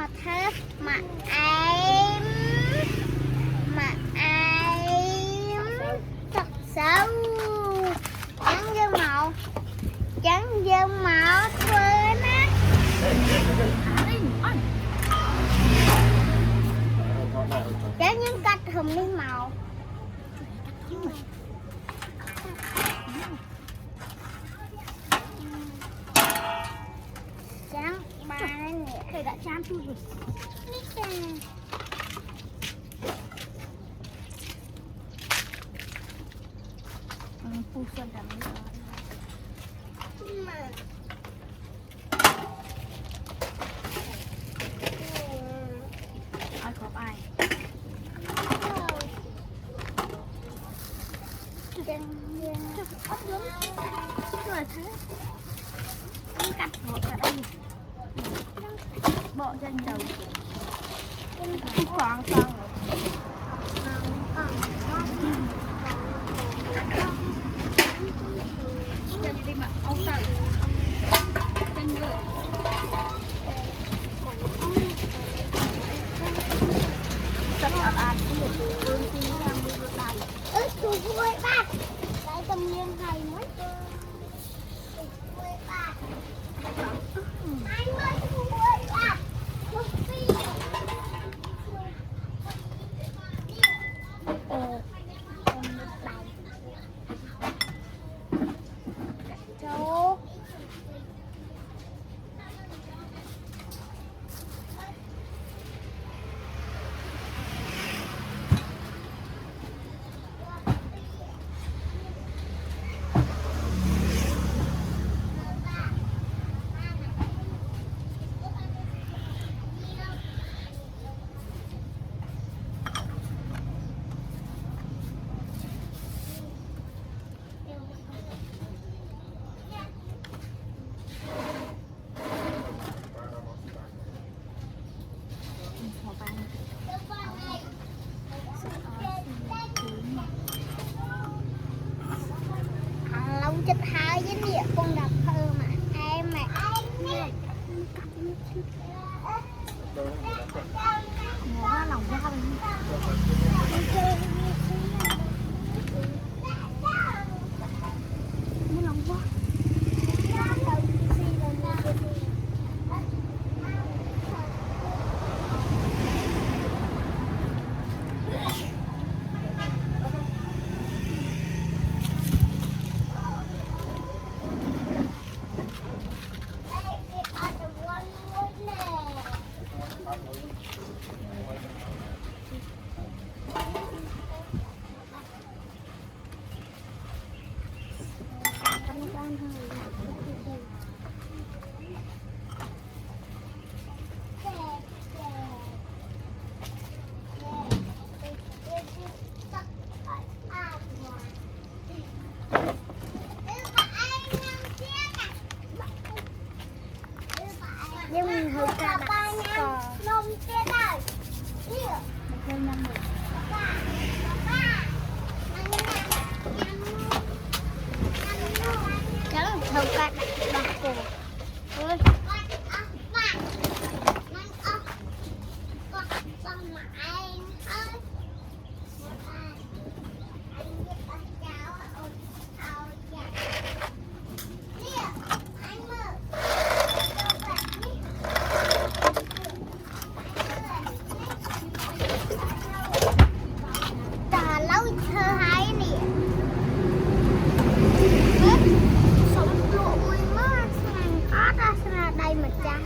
mà thế mà em thật xấu trắng dương màu quên á trắng những cách hùng đi màu trắng ba nè thầy đã chán chui rồi phu sơn đầm ai có ai cắt bỏ cả đây bỏ trên đầu còn chân đi mà ông sợ chân ngựa rất là ăn cái đường tí làm được đầy ơi chú vui bác đây cầm nhiên hay mấy lâu chích hai với địa con đập thơ mà em mà ngó lòng ra muốn lòng quá nhưng mình hơi ca đặt nôm kia đây thêm 5 người cháu hơi ca đặt cổ ơi đây mà cha